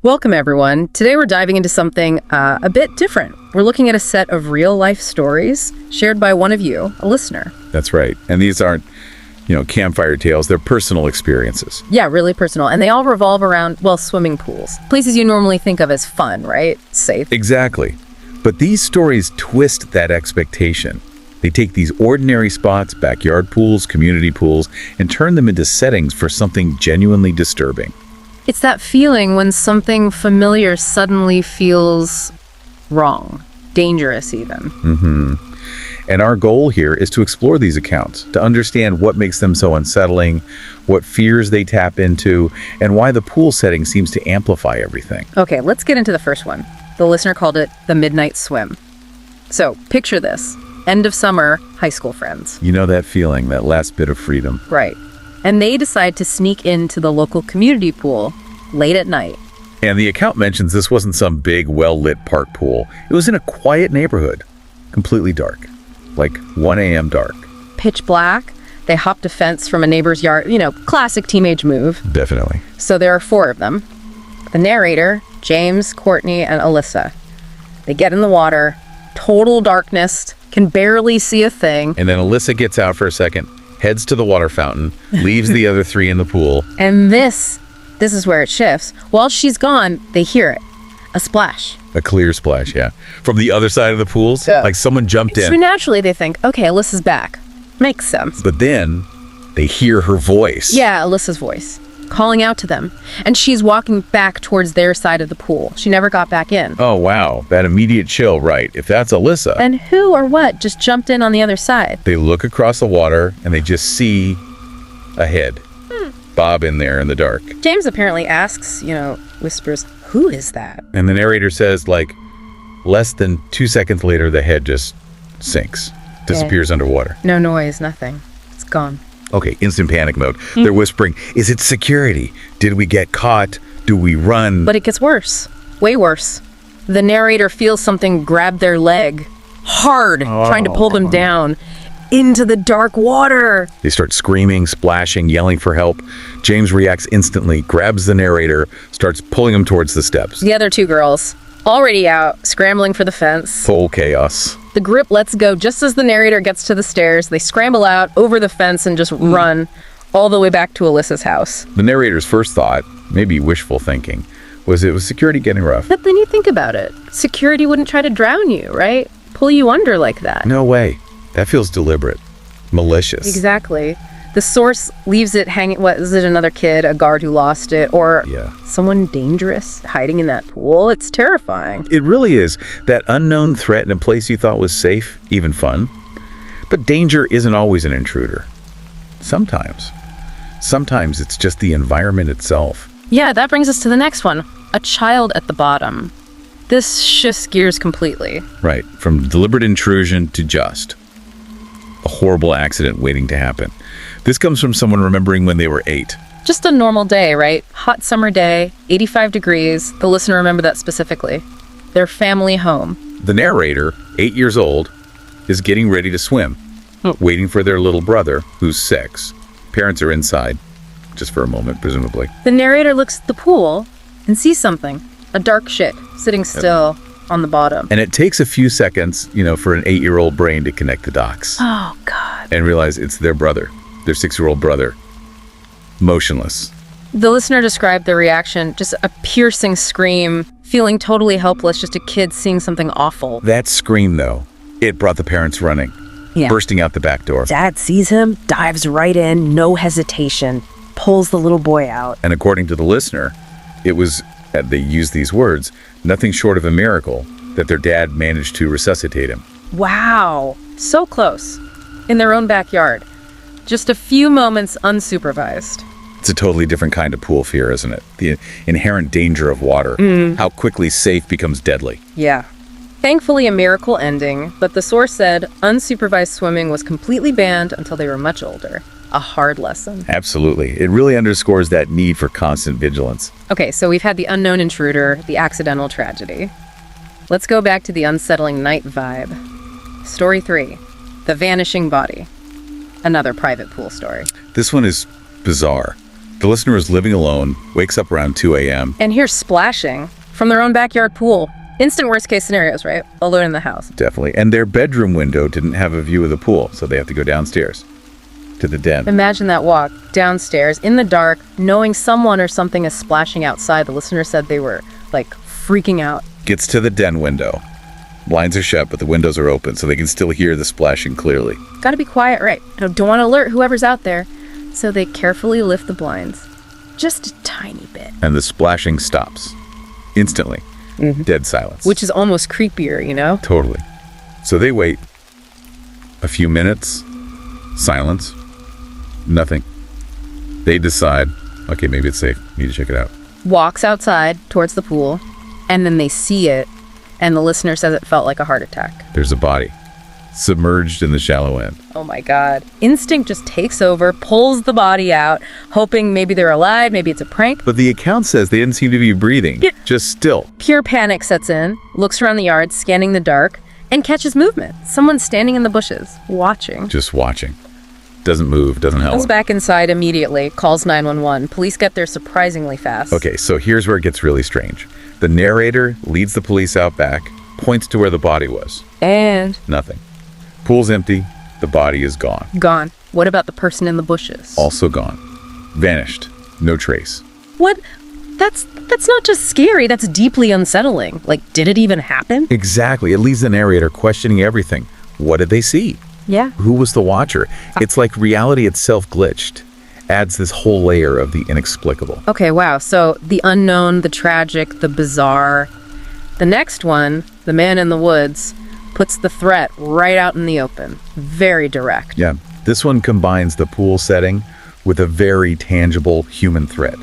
Welcome, everyone. Today we're diving into something a bit different. We're looking at a set of real-life stories shared by one of you, a listener. That's right. And these aren't, campfire tales. They're personal experiences. Yeah, really personal. And they all revolve around, swimming pools. Places you normally think of as fun, right? Safe. Exactly. But these stories twist that expectation. They take these ordinary spots, backyard pools, community pools, and turn them into settings for something genuinely disturbing. It's that feeling when something familiar suddenly feels wrong, dangerous even. And our goal here is to explore these accounts, to understand what makes them so unsettling, what fears they tap into, and why the pool setting seems to amplify everything. Okay, let's get into the first one. The listener called it the Midnight Swim. So, picture this. End of summer, high school friends. You know that feeling, that last bit of freedom. Right. And they decide to sneak into the local community pool late at night. And the account mentions this wasn't some big, well-lit park pool. It was in a quiet neighborhood, completely dark, like 1 a.m. dark. Pitch black. They hopped a fence from a neighbor's yard. Classic teenage move. Definitely. So there are 4 of them. The narrator, James, Courtney, and Alyssa. They get in the water, total darkness, can barely see a thing. And then Alyssa gets out for a second, heads to the water fountain, leaves the other 3 in the pool. And this is where it shifts. While she's gone, they hear it. A splash. A clear splash, yeah. From the other side of the pools, like someone jumped So in. naturally they think, okay, Alyssa's back. Makes sense. But then they hear her voice. Yeah, Alyssa's voice, calling out to them. And she's walking back towards their side of the pool. She never got back in. Oh, wow. That immediate chill, right. If that's Alyssa. And who or what just jumped in on the other side? They look across the water and they just see a head. Bob in there in the dark. James apparently asks, whispers, who is that? And the narrator says, less than 2 seconds later, the head just sinks, disappears underwater. No noise, nothing. It's gone. Okay, instant panic mode. They're whispering, is it security? Did we get caught? Do we run? But it gets worse. Way worse. The narrator feels something grab their leg. Hard, trying to pull them down into the dark water. They start screaming, splashing, yelling for help. James reacts instantly, grabs the narrator, starts pulling him towards the steps. The other 2 girls, already out, scrambling for the fence. Full chaos. The group lets go just as the narrator gets to the stairs. They scramble out over the fence and just run all the way back to Alyssa's house. The narrator's first thought, maybe wishful thinking, was it was security getting rough. But then you think about it. Security wouldn't try to drown you, right? Pull you under like that. No way. That feels deliberate. Malicious. Exactly. The source leaves it hanging. What is it? Another kid, a guard who lost it, or someone dangerous hiding in that pool? It's terrifying. It really is. That unknown threat in a place you thought was safe, even fun. But danger isn't always an intruder. Sometimes it's just the environment itself. Yeah, that brings us to the next one. A child at the bottom. This shifts gears completely. Right. From deliberate intrusion to just a horrible accident waiting to happen. This comes from someone remembering when they were 8. Just a normal day, right? Hot summer day, 85 degrees. The listener remembered that specifically. Their family home. The narrator, 8 years old, is getting ready to swim, waiting for their little brother, who's 6. Parents are inside, just for a moment, presumably. The narrator looks at the pool and sees something. A dark shape sitting still on the bottom. And it takes a few seconds, for an 8-year-old brain to connect the dots. Oh, God. And realize it's their brother, their 6-year-old brother, motionless. The listener described the reaction, just a piercing scream, feeling totally helpless, just a kid seeing something awful. That scream, though, it brought the parents running, bursting out the back door. Dad sees him, dives right in, no hesitation, pulls the little boy out. And according to the listener, it was, they used these words, nothing short of a miracle that their dad managed to resuscitate him. Wow. So close. In their own backyard. Just a few moments unsupervised. It's a totally different kind of pool fear, isn't it? The inherent danger of water. How quickly safe becomes deadly. Yeah. Thankfully, a miracle ending, but the source said unsupervised swimming was completely banned until they were much older. A hard lesson. Absolutely. It really underscores that need for constant vigilance. Okay, so we've had the unknown intruder, the accidental tragedy. Let's go back to the unsettling night vibe. Story 3, The Vanishing Body. Another private pool story. This one is bizarre. The listener is living alone, wakes up around 2 a.m. And here's splashing from their own backyard pool. Instant worst case scenarios, right? Alone in the house. Definitely. And their bedroom window didn't have a view of the pool, so they have to go downstairs to the den. Imagine that walk downstairs in the dark, knowing someone or something is splashing outside. The listener said they were like freaking out. Gets to the den window. Blinds are shut, but the windows are open, so they can still hear the splashing clearly. Gotta be quiet, right? Don't want to alert whoever's out there. So they carefully lift the blinds. Just a tiny bit. And the splashing stops. Instantly. Dead silence. Which is almost creepier, you know? Totally. So they wait. A few minutes. Silence. Nothing. They decide, okay, maybe it's safe. Need to check it out. Walks outside towards the pool, and then they see it, and the listener says it felt like a heart attack. There's a body. Submerged in the shallow end. Oh my God. Instinct just takes over, pulls the body out, hoping maybe they're alive, maybe it's a prank. But the account says they didn't seem to be breathing. Just still. Pure panic sets in, looks around the yard, scanning the dark, and catches movement. Someone's standing in the bushes, watching. Just watching. Doesn't move, doesn't help. Goes back inside immediately, calls 911. Police get there surprisingly fast. Okay, so here's where it gets really strange. The narrator leads the police out back, points to where the body was. And Nothing. Pool's empty. The body is gone. gone. What about the person in the bushes? Also gone. Vanished. No trace. What? That's not just scary, that's deeply unsettling. Like, did it even happen? Exactly. It leaves the narrator questioning everything. What did they see? Yeah. Who was the watcher? It's like reality itself glitched. Adds this whole layer of the inexplicable. Okay, wow. So the unknown, the tragic, the bizarre. The next one, the man in the woods, puts the threat right out in the open. Very direct. Yeah. This one combines the pool setting with a very tangible human threat.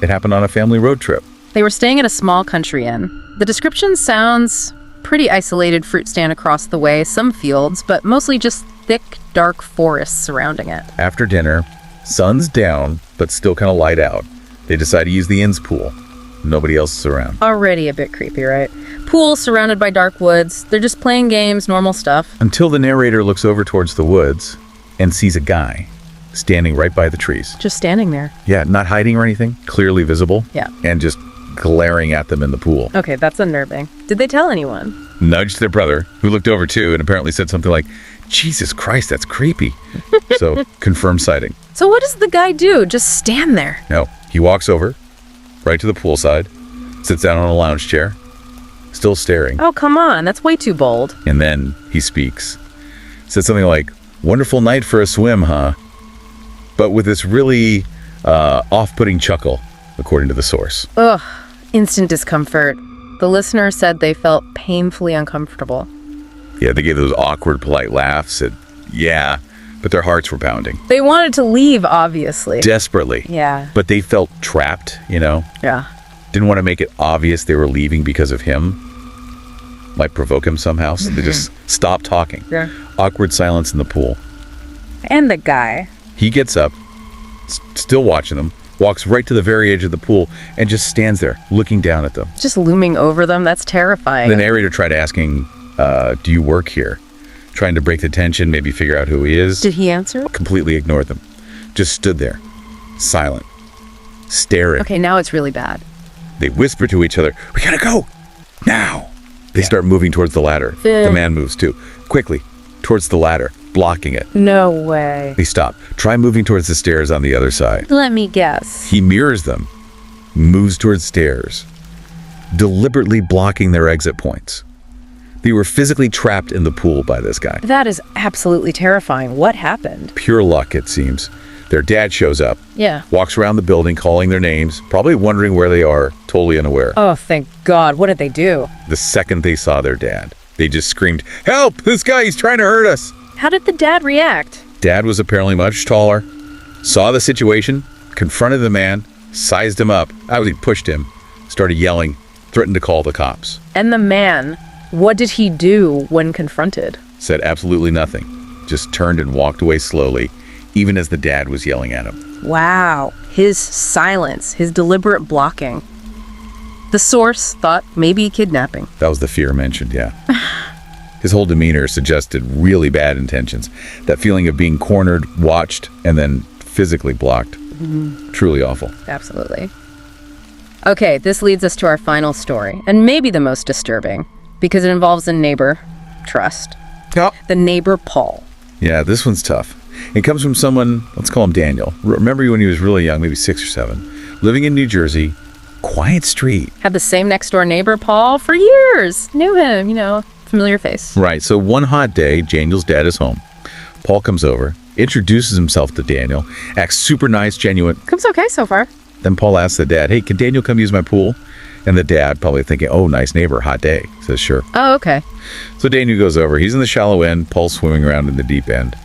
It happened on a family road trip. They were staying at a small country inn. The description sounds pretty isolated, fruit stand across the way, some fields, but mostly just thick, dark forests surrounding it. After dinner, sun's down, but still kind of light out. They decide to use the inn's pool. Nobody else is around. Already a bit creepy, right? Pool surrounded by dark woods. They're just playing games, normal stuff. Until the narrator looks over towards the woods and sees a guy standing right by the trees. Just standing there. Yeah, not hiding or anything, clearly visible. Yeah. And just glaring at them in the pool. Okay, that's unnerving. Did they tell anyone? Nudged their brother, who looked over too and apparently said something like, Jesus Christ, that's creepy. So, confirmed sighting. So what does the guy do? Just stand there. No, he walks over, right to the poolside, sits down on a lounge chair, still staring, Oh, come on. That's way too bold. and then he speaks. Said something like, wonderful night for a swim, huh? But with this really off-putting chuckle, according to the source. Ugh. Instant discomfort. The listener said they felt painfully uncomfortable. Yeah, they gave those awkward, polite laughs, said, yeah, but their hearts were pounding. They wanted to leave, obviously. Desperately. Yeah. But they felt trapped, you know? Yeah. Didn't want to make it obvious they were leaving because of him. Might provoke him somehow, so they just stopped talking. Yeah. Awkward silence in the pool. And the guy. He gets up, still watching them, walks right to the very edge of the pool, and just stands there, looking down at them. Just looming over them. That's terrifying. The narrator tried asking, do you work here? Trying to break the tension, maybe figure out who he is. Did he answer? Completely ignored them. Just stood there, silent, staring. Okay, now it's really bad. They whisper to each other, we gotta go, now. They start moving towards the ladder. The man moves too, quickly, towards the ladder, blocking it. No way. They stop. Try moving towards the stairs on the other side. Let me guess. He mirrors them, moves towards stairs, deliberately blocking their exit points. They were physically trapped in the pool by this guy. That is absolutely terrifying. What happened? Pure luck, it seems. Their dad shows up, Yeah. walks around the building calling their names, probably wondering where they are, totally unaware. Oh, thank God. What did they do? The second they saw their dad, they just screamed, help! This guy, he's trying to hurt us! How did the dad react? Dad was apparently much taller, saw the situation, confronted the man, sized him up. He pushed him, started yelling, threatened to call the cops. And the man, what did he do when confronted? Said absolutely nothing, just turned and walked away slowly, even as the dad was yelling at him. Wow. His silence, his deliberate blocking. The source thought maybe kidnapping. That was the fear mentioned, yeah. His whole demeanor suggested really bad intentions. That feeling of being cornered, watched, and then physically blocked. Truly awful. Absolutely. Okay, this leads us to our final story, and maybe the most disturbing, because it involves a neighbor, Trust. Yep. The neighbor, Paul. Yeah, this one's tough. It comes from someone, let's call him Daniel. Remember when he was really young, maybe 6 or 7, living in New Jersey, quiet street. Had the same next door neighbor, Paul, for years. Knew him, familiar face. Right, so one hot day, Daniel's dad is home. Paul comes over, introduces himself to Daniel, acts super nice, genuine. Comes okay so far. Then Paul asks the dad, hey, can Daniel come use my pool? And the dad, probably thinking, oh, nice neighbor, hot day, says sure. Oh, okay. So Daniel goes over. He's in the shallow end, Paul's swimming around in the deep end.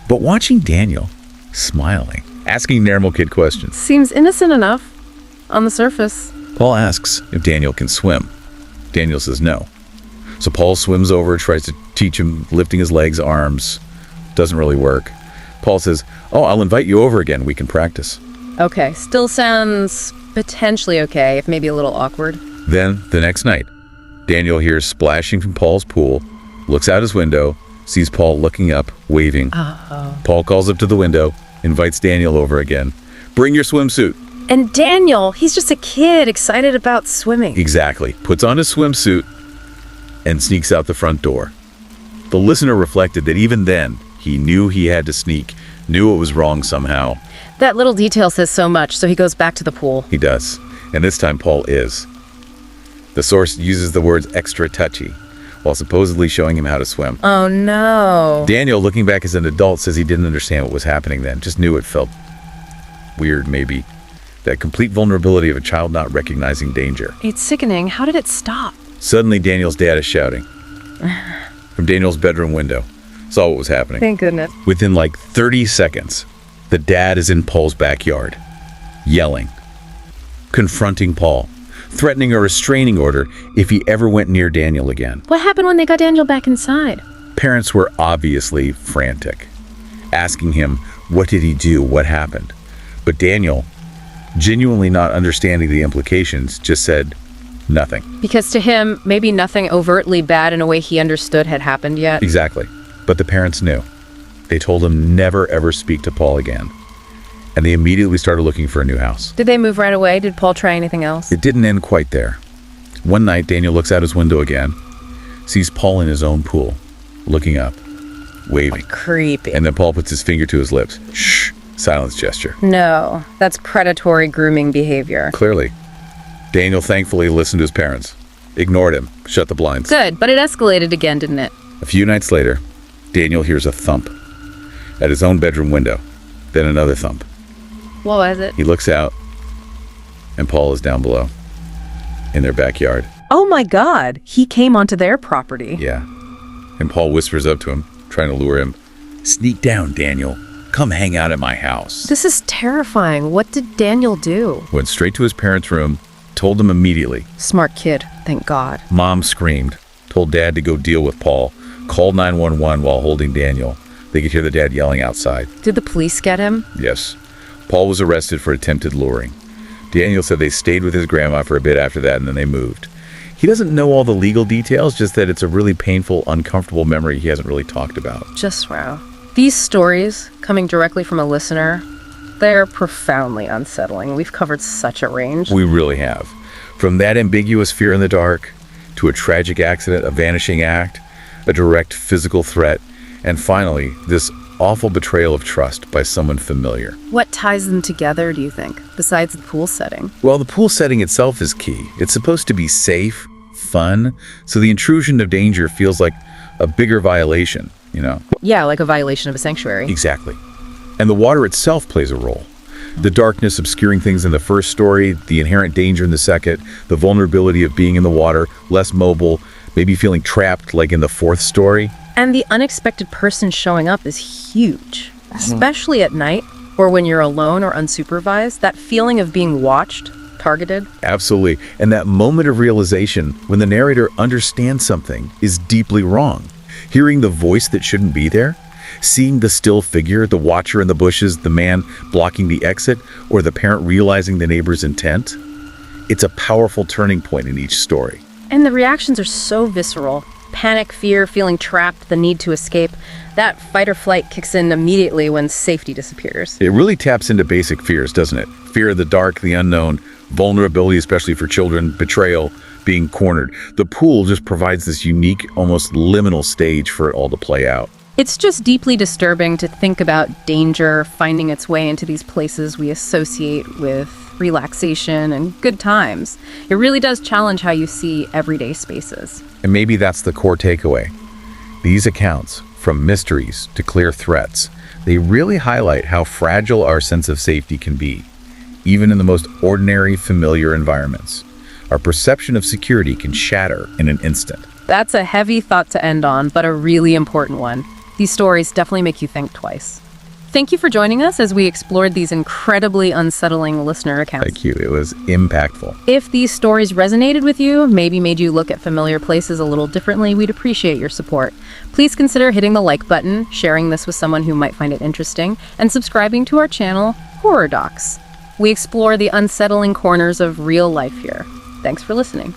But watching Daniel, smiling, asking normal kid questions. Seems innocent enough on the surface. Paul asks if Daniel can swim. Daniel says no. So Paul swims over, tries to teach him lifting his legs, arms. Doesn't really work. Paul says, oh, I'll invite you over again. We can practice. Okay, still sounds potentially okay, if maybe a little awkward. Then, the next night, Daniel hears splashing from Paul's pool, looks out his window, sees Paul looking up, waving. Paul calls up to the window, invites Daniel over again. Bring your swimsuit. And Daniel, he's just a kid excited about swimming. Exactly. Puts on his swimsuit and sneaks out the front door. The listener reflected that even then, he knew he had to sneak, knew it was wrong somehow. That little detail says so much, so he goes back to the pool. He does. And this time Paul is. The source uses the words extra touchy, while supposedly showing him how to swim. Oh, no. Daniel, looking back as an adult, says he didn't understand what was happening then. Just knew it felt weird, maybe. That complete vulnerability of a child not recognizing danger. It's sickening. How did it stop? Suddenly, Daniel's dad is shouting. From Daniel's bedroom window. Saw what was happening. Thank goodness. Within like 30 seconds, the dad is in Paul's backyard, yelling, confronting Paul, threatening a restraining order if he ever went near Daniel again. What happened when they got Daniel back inside? Parents were obviously frantic, asking him, what did he do? What happened? But Daniel, genuinely not understanding the implications, just said nothing. Because to him, maybe nothing overtly bad in a way he understood had happened yet. Exactly. But the parents knew. They told him never ever speak to Paul again. And they immediately started looking for a new house. Did they move right away? Did Paul try anything else? It didn't end quite there. One night, Daniel looks out his window again, sees Paul in his own pool, looking up, waving. Creepy. And then Paul puts his finger to his lips. Shh, silence gesture. No, that's predatory grooming behavior. Clearly. Daniel thankfully listened to his parents, ignored him, shut the blinds. Good, but it escalated again, didn't it? A few nights later, Daniel hears a thump at his own bedroom window, then another thump. What was it? He looks out, and Paul is down below, in their backyard. Oh my God, he came onto their property. Yeah. And Paul whispers up to him, trying to lure him. Sneak down, Daniel. Come hang out at my house. This is terrifying. What did Daniel do? Went straight to his parents' room, told them immediately. Smart kid, thank God. Mom screamed, told Dad to go deal with Paul, called 911 while holding Daniel. They could hear the dad yelling outside. Did the police get him? Yes. Paul was arrested for attempted luring. Daniel said they stayed with his grandma for a bit after that and then they moved. He doesn't know all the legal details, just that it's a really painful, uncomfortable memory he hasn't really talked about. Just wow. These stories, coming directly from a listener, they're profoundly unsettling. We've covered such a range. We really have. From that ambiguous fear in the dark, to a tragic accident, a vanishing act, a direct physical threat, and finally, this awful betrayal of trust by someone familiar. What ties them together, do you think, besides the pool setting? Well, the pool setting itself is key. It's supposed to be safe, fun, so the intrusion of danger feels like a bigger violation, you know? Yeah, like a violation of a sanctuary. Exactly. And the water itself plays a role. The darkness obscuring things in the first story, the inherent danger in the second, the vulnerability of being in the water, less mobile, maybe feeling trapped like in the fourth story. And the unexpected person showing up is huge, especially at night or when you're alone or unsupervised. That feeling of being watched, targeted. Absolutely. And that moment of realization when the narrator understands something is deeply wrong. Hearing the voice that shouldn't be there, seeing the still figure, the watcher in the bushes, the man blocking the exit, or the parent realizing the neighbor's intent. It's a powerful turning point in each story. And the reactions are so visceral. Panic, fear, feeling trapped, the need to escape. That fight or flight kicks in immediately when safety disappears. It really taps into basic fears, doesn't it? Fear of the dark, the unknown, vulnerability, especially for children, betrayal, being cornered. The pool just provides this unique, almost liminal stage for it all to play out. It's just deeply disturbing to think about danger finding its way into these places we associate with relaxation and good times. It really does challenge how you see everyday spaces. And maybe that's the core takeaway. These accounts, from mysteries to clear threats, they really highlight how fragile our sense of safety can be, even in the most ordinary, familiar environments. Our perception of security can shatter in an instant. That's a heavy thought to end on, but a really important one. These stories definitely make you think twice. Thank you for joining us as we explored these incredibly unsettling listener accounts. Thank you. It was impactful. If these stories resonated with you, maybe made you look at familiar places a little differently, we'd appreciate your support. Please consider hitting the like button, sharing this with someone who might find it interesting, and subscribing to our channel, Horror Docs. We explore the unsettling corners of real life here. Thanks for listening.